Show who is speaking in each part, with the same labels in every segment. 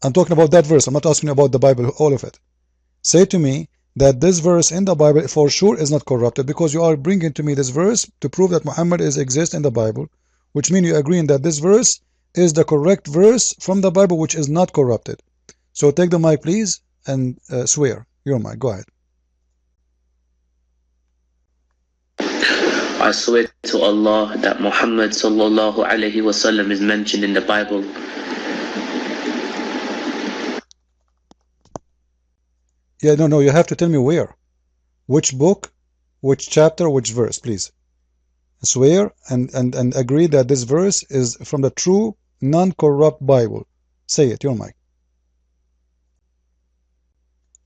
Speaker 1: I'm talking about that verse. I'm not asking about the Bible, all of it. Say to me that this verse in the Bible for sure is not corrupted, because you are bringing to me this verse to prove that Muhammad exists in the Bible, which means you agreeing that this verse is the correct verse from the Bible, which is not corrupted. So take the mic, please, and swear. Your mic. Go ahead.
Speaker 2: I swear to Allah that Muhammad sallallahu alaihi wasallam is mentioned in the Bible.
Speaker 1: Yeah, no, you have to tell me where. Which book, which chapter, which verse, please. Swear and agree that this verse is from the true, non-corrupt Bible. Say it, your mic.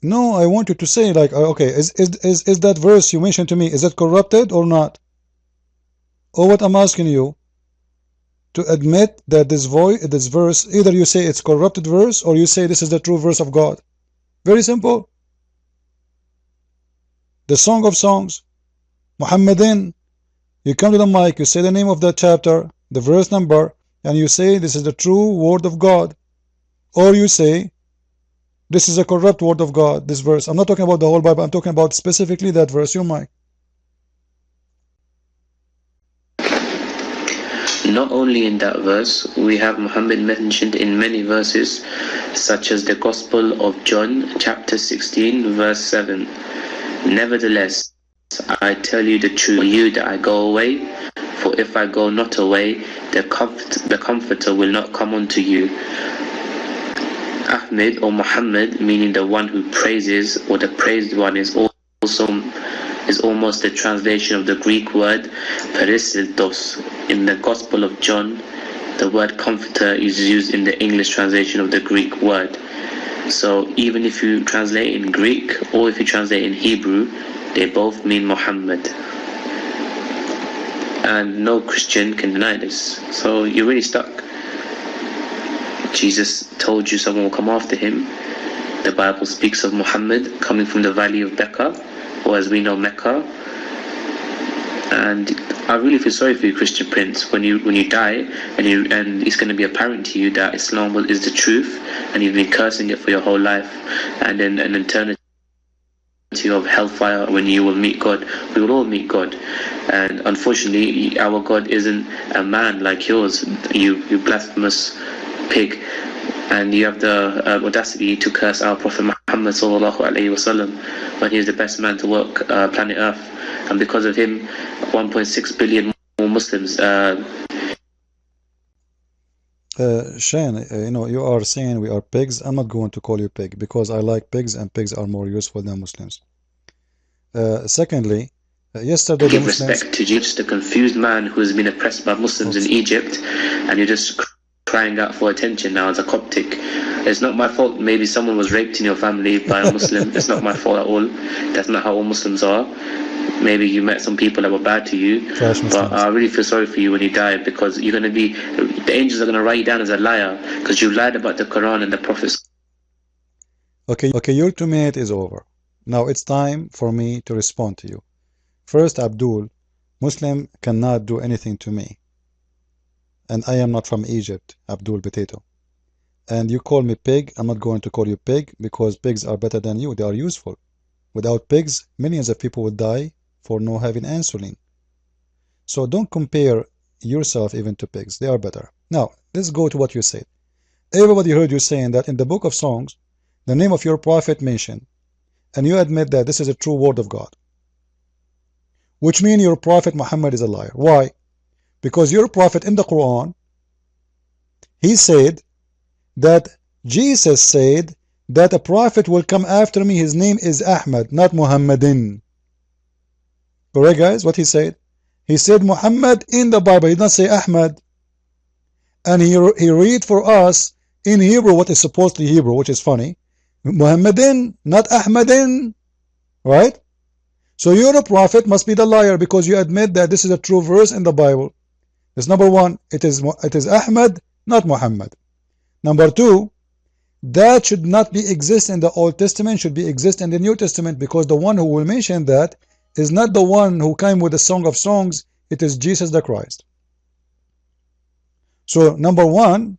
Speaker 1: No, I want you to say, like, okay, is that verse you mentioned to me, is it corrupted or not? Or what I'm asking you, to admit that this verse, either you say it's corrupted verse, or you say this is the true verse of God. Very simple. The Song of Songs, Muhammadin. You come to the mic, you say the name of that chapter, the verse number, and you say this is the true word of God. Or you say this is a corrupt word of God, this verse. I'm not talking about the whole Bible, I'm talking about specifically that verse. Your mic.
Speaker 2: Not only in that verse, we have Muhammad mentioned in many verses, such as the Gospel of John, chapter 16, verse 7. Nevertheless, I tell you the truth, you that I go away, for if I go not away, the Comforter will not come unto you. Ahmed or Muhammad, meaning the one who praises, or the praised one, is almost the translation of the Greek word peristiltos. In the Gospel of John, the word comforter is used in the English translation of the Greek word. So even if you translate in Greek or if you translate in Hebrew, they both mean Muhammad. And no Christian can deny this. So you're really stuck. Jesus told you someone will come after him. The Bible speaks of Muhammad coming from the valley of Becca, or as we know, Mecca. And I really feel sorry for you, Christian Prince, when you die and it's going to be apparent to you that Islam is the truth, and you've been cursing it for your whole life, and then an eternity of hellfire when you will meet God. We will all meet God, and unfortunately our God isn't a man like yours, you blasphemous pig. And you have the audacity to curse our Prophet Muhammad sallallahu alaihi wasallam when he is the best man to walk planet Earth, and because of him 1.6 billion more Muslims.
Speaker 1: Shane, you are saying we are pigs. I'm not going to call you pig because I like pigs, and pigs are more useful than Muslims. Secondly, yesterday
Speaker 2: give
Speaker 1: the Muslims...
Speaker 2: respect to you, just a confused man who has been oppressed by Muslims in Egypt, and you're just crying out for attention now as a Coptic. It's not my fault. Maybe someone was raped in your family by a Muslim. It's not my fault at all. That's not how all Muslims are. Maybe you met some people that were bad to you, but I really feel sorry for you when you die, because you're going to be, the angels are going to write you down as a liar because you lied about the Quran and the prophets.
Speaker 1: Okay, your 2 minutes is over. Now it's time for me to respond to you. First, Abdul, Muslim cannot do anything to me. And I am not from Egypt, Abdul Potato. And you call me pig, I'm not going to call you pig, because pigs are better than you. They are useful. Without pigs, millions of people would die for not having insulin. So don't compare yourself even to pigs. They are better. Now, let's go to what you said. Everybody heard you saying that in the book of Songs, the name of your prophet mentioned, and you admit that this is a true word of God. Which means your prophet Muhammad is a liar. Why? Because your prophet in the Quran, he said that Jesus said that a prophet will come after me, his name is Ahmad, not Muhammadin. Correct, guys, what he said? He said Muhammad in the Bible, he did not say Ahmad. And he read for us in Hebrew what is supposedly Hebrew, which is funny. Muhammadin, not Ahmadin. Right? So your prophet must be the liar, because you admit that this is a true verse in the Bible. That's number one. It is Ahmad, not Muhammad. Number two, that should not be exist in the Old Testament, should be exist in the New Testament, because the one who will mention that is not the one who came with the Song of Songs. It is Jesus the Christ. So number one,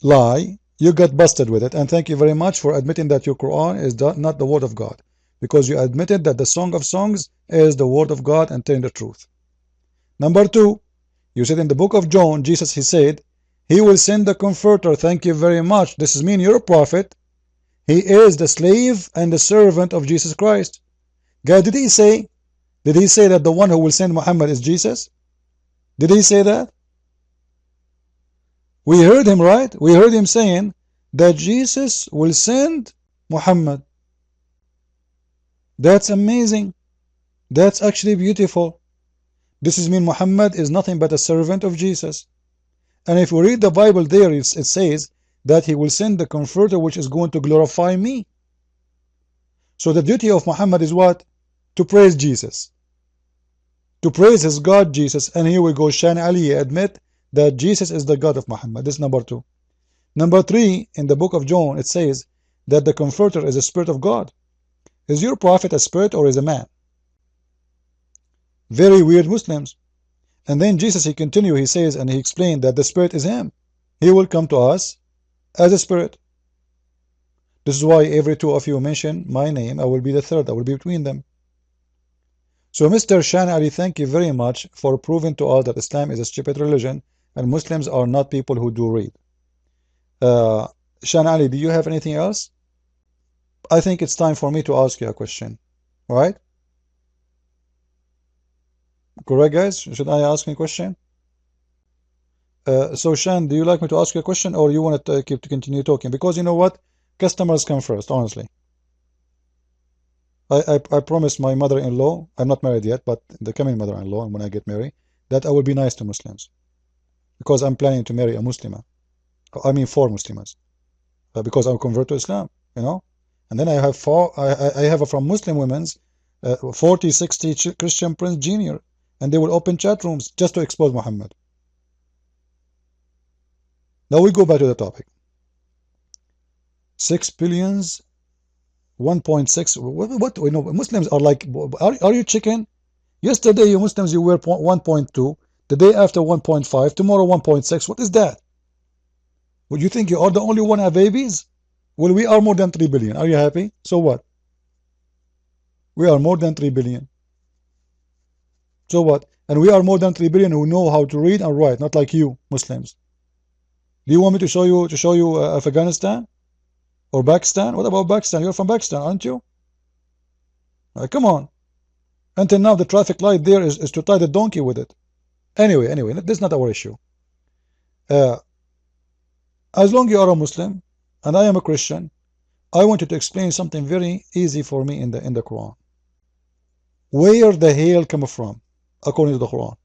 Speaker 1: lie. You got busted with it, and thank you very much for admitting that your Quran is not the word of God, because you admitted that the Song of Songs is the word of God and telling the truth. Number two, you said in the book of John, Jesus, he said, he will send the Comforter. Thank you very much. This is mean you're a prophet. He is the slave and the servant of Jesus Christ. God, did he say that the one who will send Muhammad is Jesus? Did he say that? We heard him, right? We heard him saying that Jesus will send Muhammad. That's amazing. That's actually beautiful. This is mean Muhammad is nothing but a servant of Jesus. And if we read the Bible there, it says that he will send the Comforter which is going to glorify me. So the duty of Muhammad is what? To praise Jesus. To praise his God Jesus. And here we go, Shan Ali admit that Jesus is the God of Muhammad. This is number two. Number three, in the book of John, it says that the Comforter is a spirit of God. Is your prophet a spirit or is a man? Very weird Muslims. And then Jesus, he continued, he says, and he explained that the spirit is him. He will come to us as a spirit. This is why every two of you mention my name, I will be the third, I will be between them. So Mr. Shan Ali, thank you very much for proving to us that Islam is a stupid religion and Muslims are not people who do read. Shan Ali, do you have anything else? I think it's time for me to ask you a question, right? Correct, guys? Should I ask me a question? So Shan, do you like me to ask you a question, or you want to continue talking? Because you know what? Customers come first, honestly. I promised my mother-in-law, I'm not married yet, but the coming mother-in-law, and when I get married, that I will be nice to Muslims. Because I'm planning to marry a Muslimah. I mean 4 Muslimas. Because I'll convert to Islam, you know? And then I have I have from Muslim women's 40, 60 Christian Prince Jr. And they will open chat rooms just to expose Muhammad. Now we go back to the topic. 6 billions, 1.6. What you know? Muslims are like, are you chicken? Yesterday, you Muslims, you were 1.2. The day after 1.5. Tomorrow 1.6. What is that? Would you think you are the only one who have babies? Well, we are more than 3 billion. Are you happy? So what? We are more than 3 billion. So what? And we are more than 3 billion who know how to read and write, not like you Muslims. Do you want me to show you Afghanistan or Pakistan? What about Pakistan? You're from Pakistan, aren't you? Come on. Until now, the traffic light there is to tie the donkey with it. Anyway, this is not our issue. As long as you are a Muslim and I am a Christian, I want you to explain something very easy for me in the Quran. Where the hail come from, according to the Quran?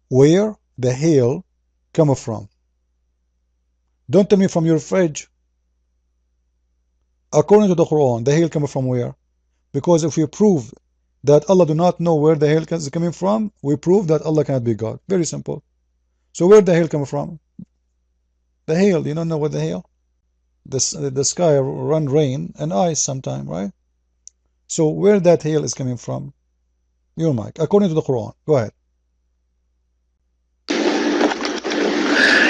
Speaker 1: Where the hail come from? Don't tell me from your fridge. According to the Quran, the hail come from where? Because if we prove that Allah do not know where the hail is coming from, we prove that Allah cannot be God. Very simple. So where the hail come from? The hail, you don't know what the hail? The sky run rain and ice sometime, right? So where that hail is coming from? Your mic. According to the Quran. Go ahead.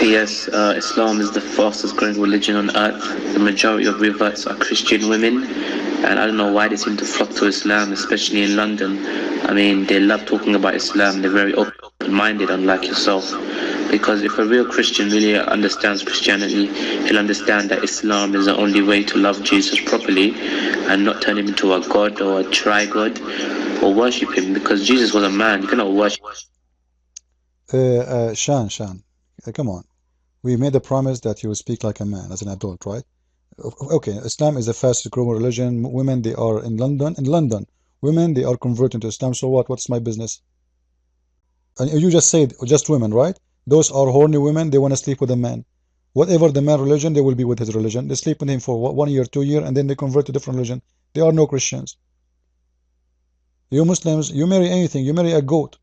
Speaker 2: Yes, Islam is the fastest growing religion on earth. The majority of reverts are Christian women, and I don't know why they seem to flock to Islam, especially in London. I mean, they love talking about Islam. They're very open-minded, unlike yourself. Because if a real Christian really understands Christianity, he'll understand that Islam is the only way to love Jesus properly and not turn him into a god or a tri-god or worship him, because Jesus was a man. You cannot worship.
Speaker 1: Shan, come on. We made a promise that you will speak like a man, as an adult, right? Okay, Islam is the fastest growing religion. Women, they are in London. Women, they are converting to Islam. So what? What's my business? And you just said, just women, right? Those are horny women. They want to sleep with a man. Whatever the man religion, they will be with his religion. They sleep with him for 1 year, 2 years, and then they convert to different religion. They are no Christians. You Muslims, you marry anything. You marry a goat.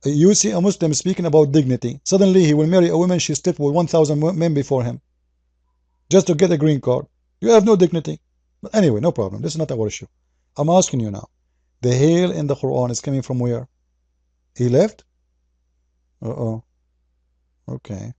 Speaker 1: You see a Muslim speaking about dignity. Suddenly he will marry a woman, she slept with 1,000 men before him, just to get a green card. You have no dignity. But anyway, no problem. This is not our issue. I'm asking you now. The hail in the Quran is coming from where? He left? Uh-oh. Okay.